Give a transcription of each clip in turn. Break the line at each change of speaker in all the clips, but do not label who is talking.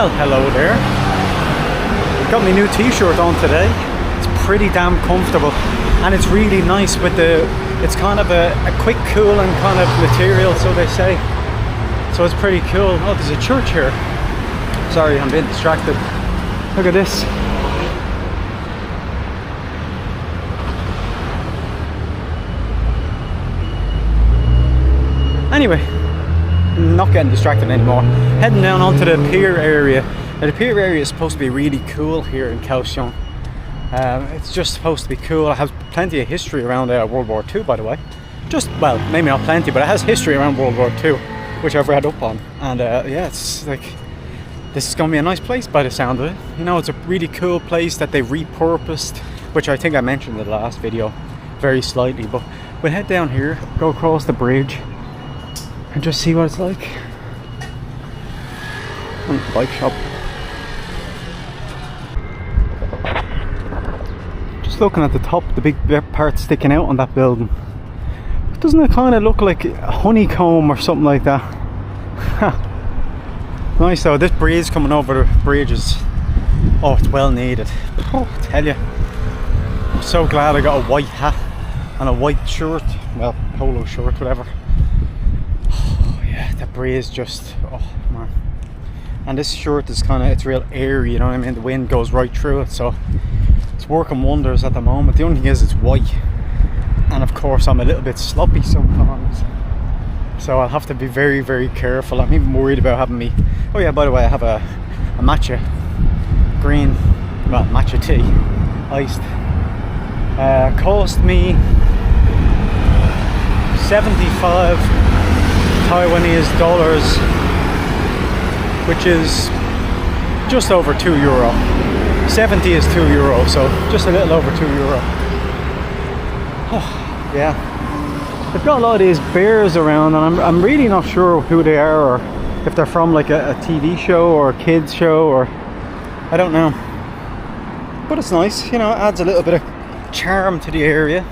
Well, hello there. Got my new t-shirt on today. It's pretty damn comfortable and it's really nice with it's kind of a quick cool and kind of material, so they say. So it's pretty cool. Oh, there's a church here. Sorry, I'm being distracted. Look at this. Anyway, not getting distracted anymore. Heading down onto the pier area. Now, the pier area is supposed to be really cool here in Kaohsiung. It's just supposed to be cool. It has plenty of history around World War II, by the way. Well, maybe not plenty, but it has history around World War II, which I've read up on. And yeah, it's like, this is going to be a nice place by the sound of it. You know, it's a really cool place that they've repurposed, which I think I mentioned in the last video very slightly. But we'll head down here, go across the bridge, and just see what it's like. Bike shop. Just looking at the top, the big part sticking out on that building. Doesn't it kind of look like a honeycomb or something like that? Nice though. This breeze coming over the bridge is, oh, it's well needed. Oh, I tell you, I'm so glad I got a white hat and a white shirt, well, polo shirt, whatever. Oh yeah, that breeze just, oh man. And this shirt is kind of, it's real airy, you know what I mean? The wind goes right through it, so it's working wonders at the moment. The only thing is it's white, and of course I'm a little bit sloppy sometimes, so I'll have to be very, very careful. I'm even worried about having me, oh yeah, by the way, I have a matcha green, well, matcha tea, iced. Cost me 75 Taiwanese dollars, which is just over €2. 70 is €2, so just a little over €2. Oh, yeah. They've got a lot of these bears around, and I'm really not sure who they are, or if they're from like a TV show or a kids show, or I don't know. But it's nice, you know, it adds a little bit of charm to the area.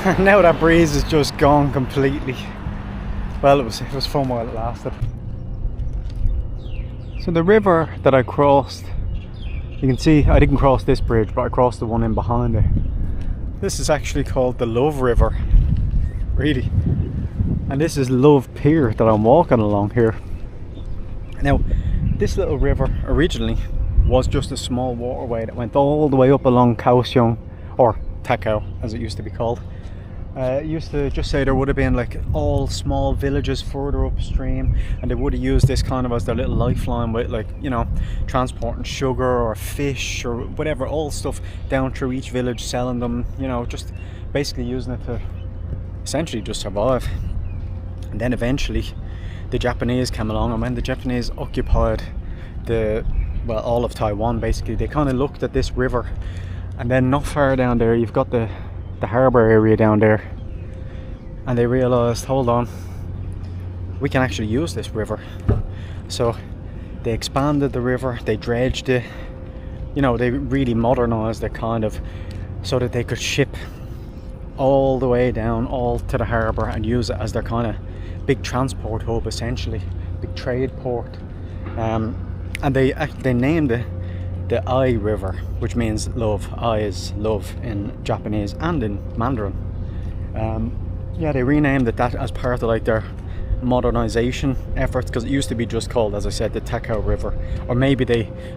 And now that breeze is just gone completely. Well, it was fun while it lasted. So the river that I crossed, you can see I didn't cross this bridge, but I crossed the one in behind it. This is actually called the Love River, really. And this is Love Pier that I'm walking along here. Now, this little river originally was just a small waterway that went all the way up along Kaohsiung, or Takao as it used to be called. It used to just say there would have been like all small villages further upstream, and they would have used this kind of as their little lifeline with, like, you know, transporting sugar or fish or whatever, all stuff down through each village, selling them, you know, just basically using it to essentially just survive. And then eventually the Japanese came along, and when the Japanese occupied well, all of Taiwan, basically, they kind of looked at this river, and then not far down there you've got the harbour area down there, and they realised, hold on, we can actually use this river. So they expanded the river, they dredged it, you know, they really modernised it kind of, so that they could ship all the way down, all to the harbour, and use it as their kind of big transport hub, essentially, big trade port. And they named it the Ai River, which means love. Ai is love in Japanese and in Mandarin. Yeah, they renamed it that as part of like their modernization efforts, because it used to be just called, as I said, the Takao River, or maybe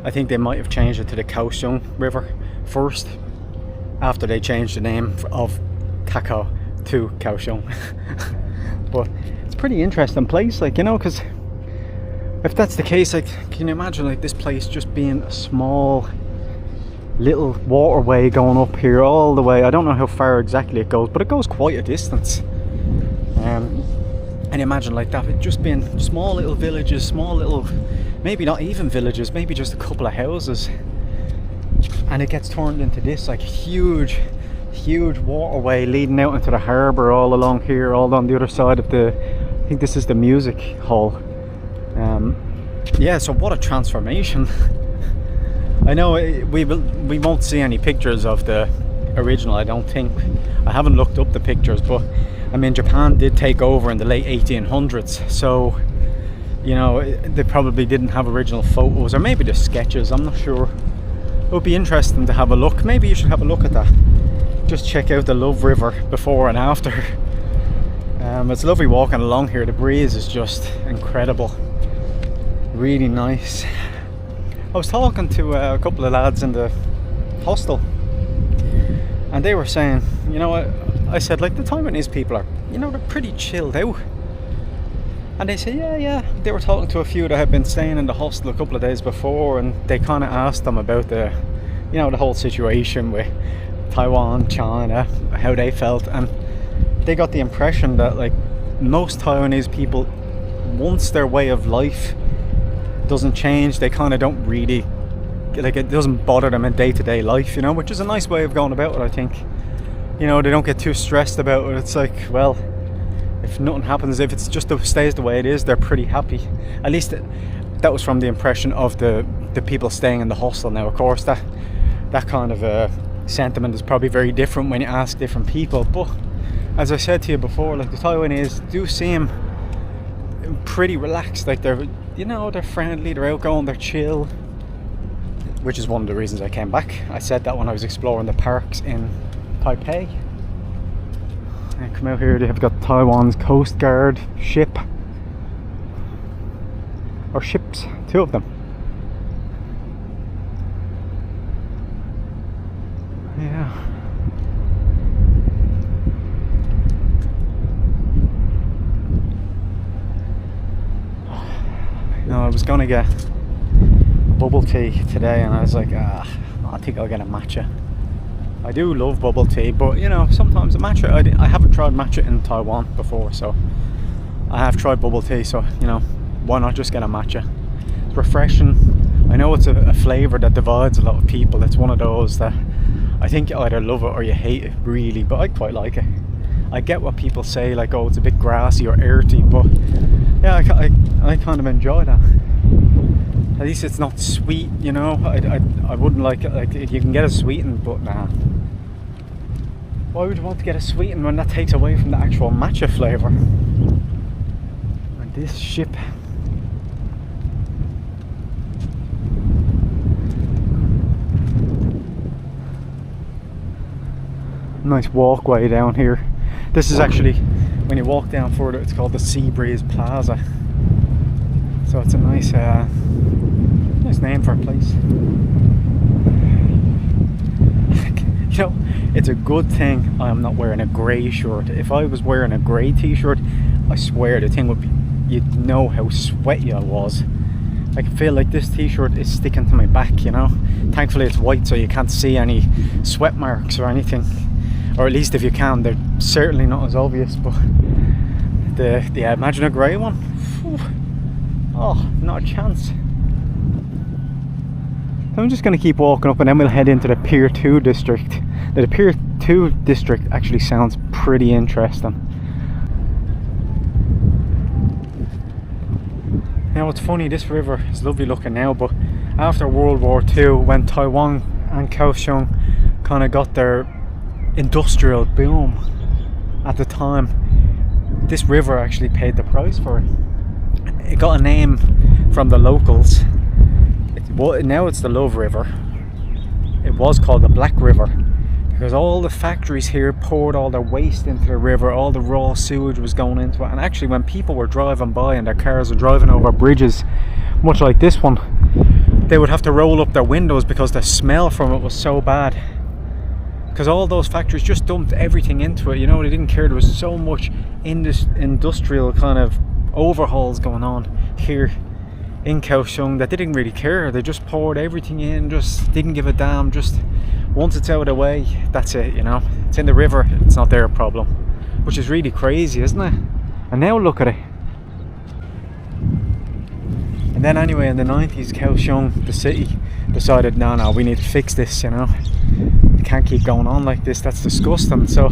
I think they might have changed it to the Kaohsiung River first, after they changed the name of Takao to Kaohsiung. But it's a pretty interesting place, like, you know, because if that's the case, like, can you imagine like this place just being a small little waterway going up here all the way? I don't know how far exactly it goes, but it goes quite a distance. And imagine like that, it just being small little villages, small little, maybe not even villages, maybe just a couple of houses, and it gets turned into this like huge waterway leading out into the harbour all along here, all on the other side of I think this is the music hall. Yeah, so what a transformation. I know we won't see any pictures of the original, I don't think. I haven't looked up the pictures, but I mean, Japan did take over in the late 1800s, so you know, they probably didn't have original photos, or maybe they're sketches, I'm not sure. It would be interesting to have a look. Maybe you should have a look at that. Just check out the Love River before and after. It's lovely walking along here. The breeze is just incredible. Really nice. I was talking to a couple of lads in the hostel, and they were saying, you know, I said, like, the Taiwanese people are, you know, they're pretty chilled out. And they said, yeah. They were talking to a few that had been staying in the hostel a couple of days before, and they kind of asked them about the, you know, the whole situation with Taiwan, China, how they felt, and they got the impression that, like, most Taiwanese people, once their way of life doesn't change, they kind of don't really, like, it doesn't bother them in day-to-day life, you know, which is a nice way of going about it, I think. You know, they don't get too stressed about it. It's like, well, if nothing happens, if it's just stays the way it is, they're pretty happy. At least that was from the impression of the people staying in the hostel. Now, of course, that kind of sentiment is probably very different when you ask different people, but as I said to you before, like, the Taiwanese do seem pretty relaxed. Like, they're, you know, they're friendly, they're outgoing, they're chill, which is one of the reasons I came back. I said that when I was exploring the parks in Taipei. And come out here, they have got Taiwan's Coast Guard ship, or ships, two of them. Yeah. No, I was gonna get bubble tea today, and I was like, I think I'll get a matcha. I do love bubble tea, but, you know, sometimes a matcha, I haven't tried matcha in Taiwan before, so I have tried bubble tea, so, you know, why not just get a matcha? It's refreshing. I know it's a flavour that divides a lot of people. It's one of those that I think you either love it or you hate it, really, but I quite like it. I get what people say, like, oh, it's a bit grassy or earthy, but yeah, I kind of enjoy that. At least it's not sweet, you know. I wouldn't like it. Like, you can get it sweetened, but nah. Why would you want to get it sweetened when that takes away from the actual matcha flavour? And this ship. Nice walkway down here. This is actually, when you walk down further, it's called the Sea Breeze Plaza. So it's a nice nice name for a place. You know, it's a good thing I am not wearing a grey shirt. If I was wearing a grey t-shirt, I swear the thing would be, you'd know how sweaty I was. I can feel like this t-shirt is sticking to my back, you know. Thankfully it's white, so you can't see any sweat marks or anything. Or at least if you can, they're certainly not as obvious, but imagine a grey one. Whew. Oh, not a chance. I'm just going to keep walking up, and then we'll head into the Pier-2 district. Now, the Pier-2 district actually sounds pretty interesting. Now, it's funny, this river is lovely looking now, but after World War II, when Taiwan and Kaohsiung kind of got their industrial boom at the time, this river actually paid the price for it. It got a name from the locals. Now it's the Love River. It was called the Black River because all the factories here poured all their waste into the river. All the raw sewage was going into it, and actually when people were driving by and their cars were driving over bridges, much like this one, they would have to roll up their windows because the smell from it was so bad. Because all those factories just dumped everything into it, you know, they didn't care. There was so much industrial kind of overhauls going on here in Kaohsiung that they didn't really care. They just poured everything in, just didn't give a damn. Just once it's out of the way, that's it, you know. It's in the river, it's not their problem, which is really crazy, isn't it? And now look at it. And then anyway, in the 90s, Kaohsiung, the city, decided, no, we need to fix this, you know. It can't keep going on like this, that's disgusting. So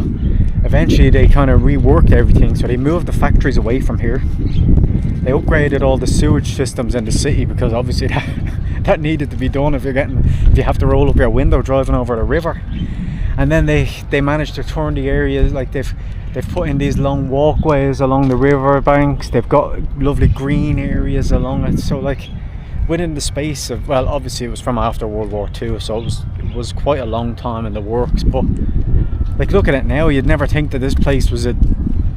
eventually they kind of reworked everything, so they moved the factories away from here. They upgraded all the sewage systems in the city because obviously that needed to be done if you have to roll up your window driving over the river. And then they managed to turn the areas, like they've put in these long walkways along the river banks. They've got lovely green areas along it. So like within the space of, well, obviously it was from after World War II, so it was quite a long time in the works, but like look at it now, you'd never think that this place was a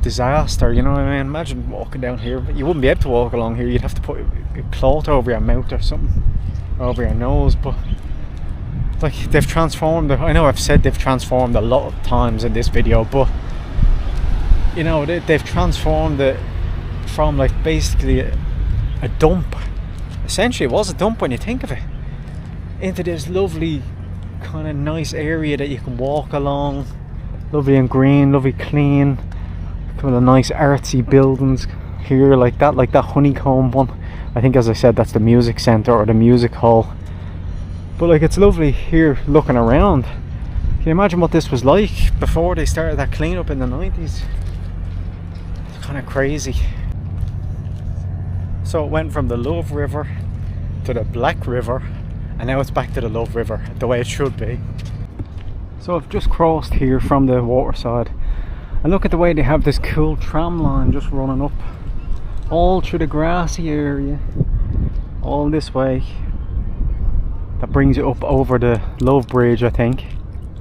disaster, you know what I mean? Imagine walking down here, but you wouldn't be able to walk along here. You'd have to put a cloth over your mouth or something, over your nose. But like they've transformed it. I know I've said they've transformed a lot of times in this video, but you know, they've transformed it from like basically a dump. Essentially it was a dump when you think of it, into this lovely kind of nice area that you can walk along, lovely and green, lovely clean, kind of nice artsy buildings here, like that honeycomb one. I think, as I said, that's the music centre or the music hall. But like it's lovely here looking around. Can you imagine what this was like before they started that cleanup in the 90s? It's kind of crazy. So it went from the Love River to the Black River, and now it's back to the Love River, the way it should be. So I've just crossed here from the waterside, and look at the way they have this cool tram line just running up all through the grassy area, all this way. That brings you up over the Love Bridge, I think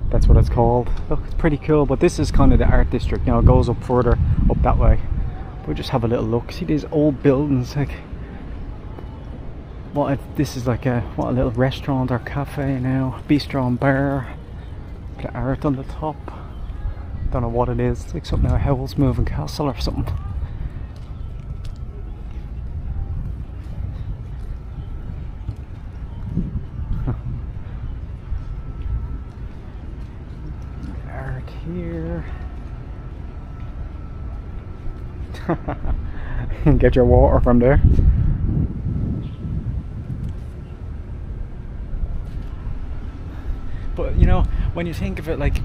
that's what it's called. Look, it's pretty cool. But this is kind of the art district, you know, it goes up further up that way. We'll just have a little look. See these old buildings, like this is like a little restaurant or cafe now, bistro and bar. The art on the top, don't know what it is. It's like something out of Howl's Moving Castle or something. Art here. Get your water from there. But you know, when you think of it, like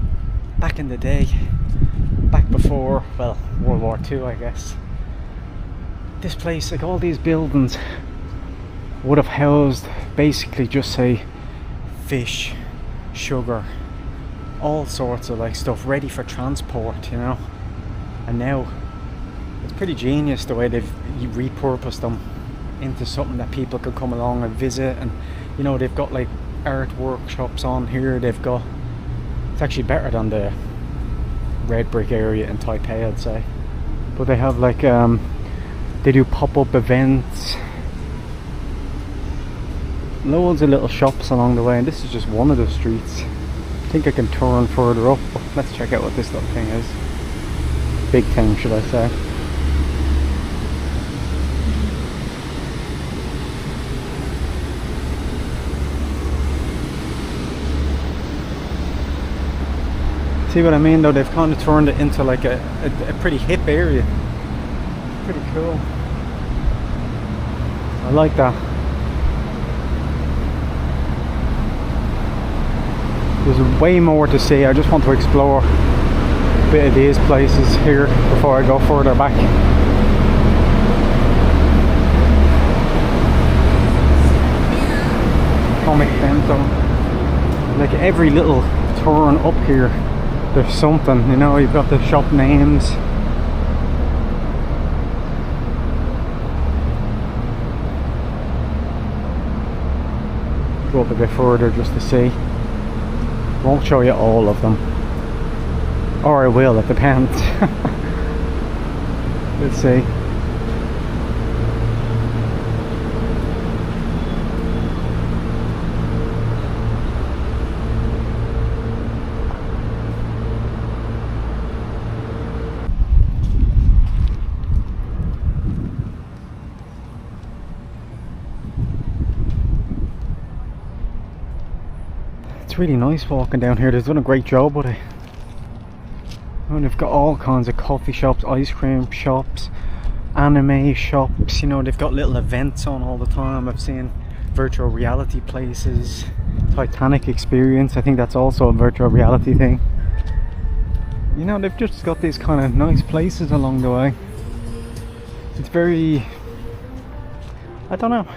back in the day, back before, well, World War II, I guess, this place, like all these buildings would have housed basically just say fish, sugar, all sorts of like stuff ready for transport, you know. And now it's pretty genius the way they've repurposed them into something that people could come along and visit. And you know, they've got like art workshops on here. They've got, it's actually better than the red brick area in Taipei, I'd say. But they have like they do pop-up events, loads of little shops along the way, and this is just one of the streets. I think I can turn further up, but let's check out what this little thing is. Big thing, should I say. See what I mean though? They've kind of turned it into like a pretty hip area. Pretty cool. I like that. There's way more to see. I just want to explore a bit of these places here before I go further back. Comic Bento. Like every little turn up here, there's something, you know. You've got the shop names. Go up a bit further just to see. Won't show you all of them, or I will, it depends. Let's see. It's really nice walking down here. They've done a great job with it. And they've got all kinds of coffee shops, ice cream shops, anime shops, you know. They've got little events on all the time. I've seen virtual reality places, Titanic experience, I think that's also a virtual reality thing. You know, they've just got these kind of nice places along the way. It's very, I don't know,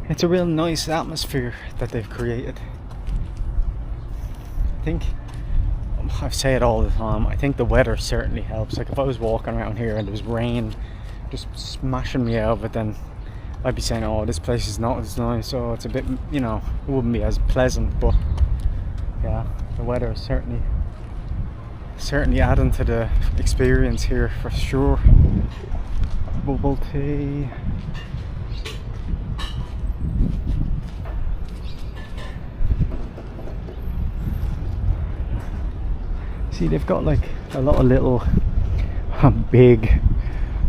it's a real nice atmosphere that they've created. I think I say it all the time, I think the weather certainly helps. Like if I was walking around here and there was rain just smashing me out of it, then I'd be saying, oh, this place is not as nice, so it's a bit, you know, it wouldn't be as pleasant. But yeah, the weather is certainly adding to the experience here for sure. Bubble tea. See, they've got like a lot of little big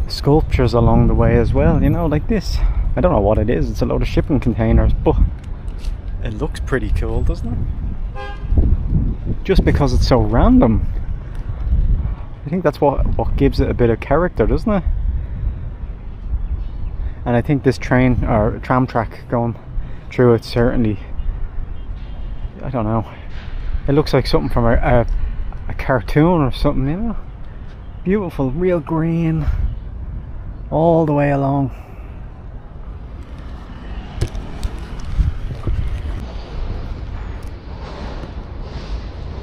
sculptures along the way as well, you know, like this. I don't know what it is, it's a load of shipping containers, but it looks pretty cool, doesn't it? Just because it's so random. I think that's what gives it a bit of character, doesn't it? And I think this train or tram track going through it certainly, I don't know, it looks like something from a cartoon or something, you know. Beautiful, real green all the way along.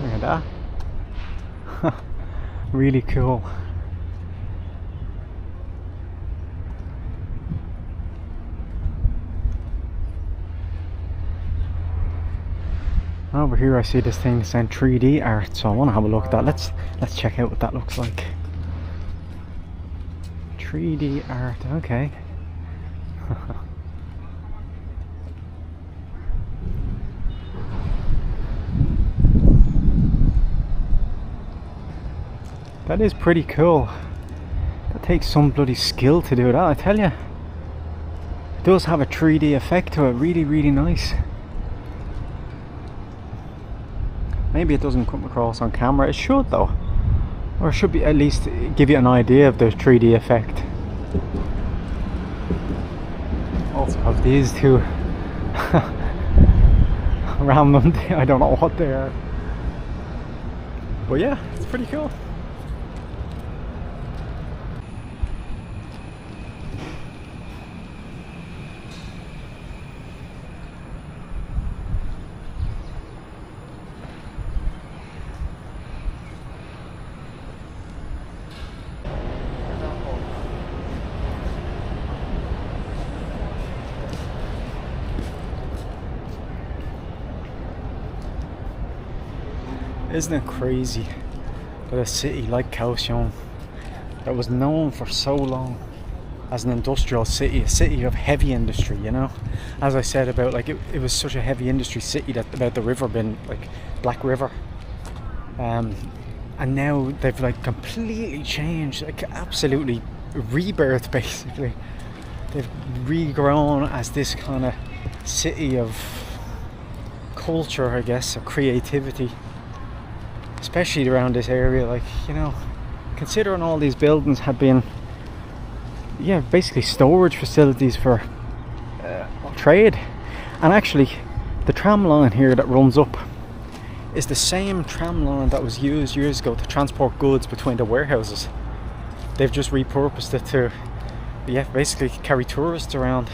Look at that. Really cool. Over here I see this thing saying 3D art, so I want to have a look at that. Let's check out what that looks like. 3D art, okay. That is pretty cool. That takes some bloody skill to do that, I tell you. It does have a 3D effect to it, really nice. Maybe it doesn't come across on camera, it should though. Or it should be at least give you an idea of the 3D effect. Also have these two random, I don't know what they are. But yeah, it's pretty cool. Isn't it crazy that a city like Kaohsiung, that was known for so long as an industrial city, a city of heavy industry, you know, as I said about like it was such a heavy industry city that about the river being like Black River, and now they've like completely changed, like absolutely rebirth basically. They've regrown as this kind of city of culture, I guess, of creativity. Especially around this area, like, you know, considering all these buildings have been, yeah, basically storage facilities for trade. And actually, the tram line here that runs up is the same tram line that was used years ago to transport goods between the warehouses. They've just repurposed it to, yeah, basically carry tourists around.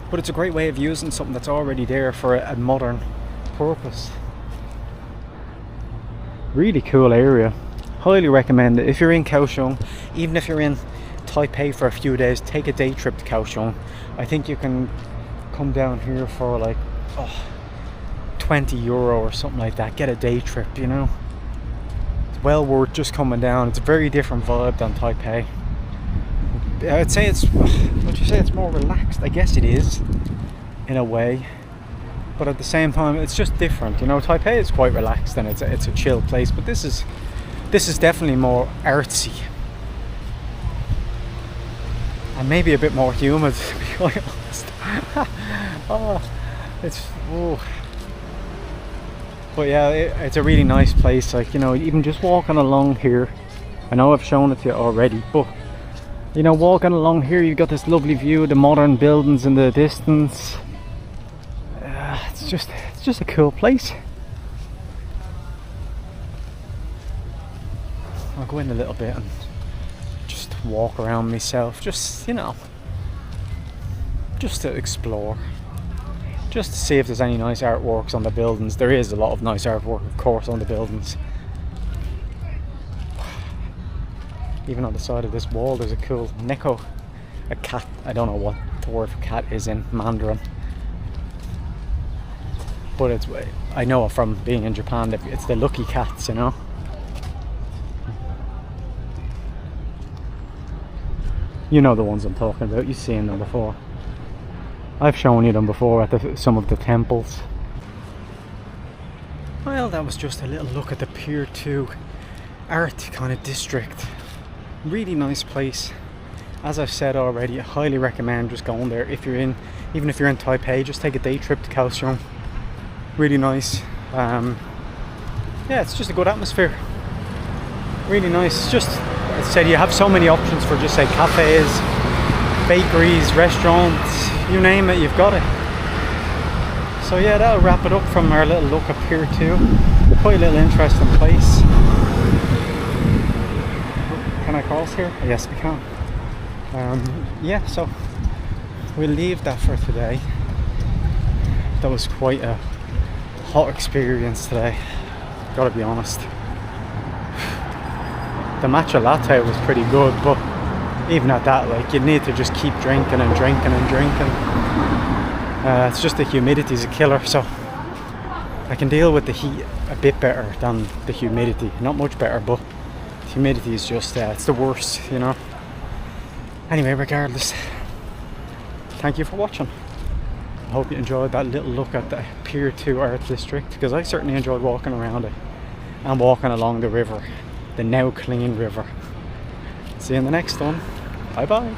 But it's a great way of using something that's already there for a modern purpose. Really cool area. Highly recommend it. If you're in Kaohsiung, even if you're in Taipei for a few days, take a day trip to Kaohsiung. I think you can come down here for like €20 or something like that. Get a day trip, you know. It's well worth just coming down. It's a very different vibe than Taipei. I'd say it's, would you say it's more relaxed? I guess it is, in a way. But at the same time, it's just different, you know. Taipei is quite relaxed and it's a chill place, but this is definitely more artsy and maybe a bit more humid, to be quite honest. But yeah, it's a really nice place. Like, you know, even just walking along here, I know I've shown it to you already, but you know, walking along here, you've got this lovely view of the modern buildings in the distance. It's just a cool place. I'll go in a little bit and just walk around myself, just, you know, just to explore, just to see if there's any nice artworks on the buildings. There is a lot of nice artwork, of course, on the buildings, Even on the side of this wall there's a cool neko, a cat. I don't know what the word for cat is in Mandarin, but it's, I know from being in Japan that it's the lucky cats, you know. You know the ones I'm talking about, you've seen them before. I've shown you them before at some of the temples. Well, that was just a little look at the Pier-2 Art kind of district. Really nice place. As I've said already, I highly recommend just going there if you're in, even if you're in Taipei, just take a day trip to Kaohsiung. Really nice. Yeah, it's just a good atmosphere. Really nice. Just, as I said, you have so many options for just say cafes, bakeries, restaurants, you name it, you've got it. So yeah, that'll wrap it up from our little look at Pier-2. Quite a little interesting place. Can I cross here? Yes, we can. Yeah, so we'll leave that for today. That was quite a hot experience today, gotta be honest. The matcha latte was pretty good, but even at that, like, you need to just keep drinking and drinking and drinking. It's just the humidity's a killer, so I can deal with the heat a bit better than the humidity. Not much better, but the humidity is just, it's the worst, you know. Anyway, regardless, thank you for watching. I hope you enjoyed that little look at the Pier-2 Art District, because I certainly enjoyed walking around it and walking along the river, the now clean river. See you in the next one. Bye bye.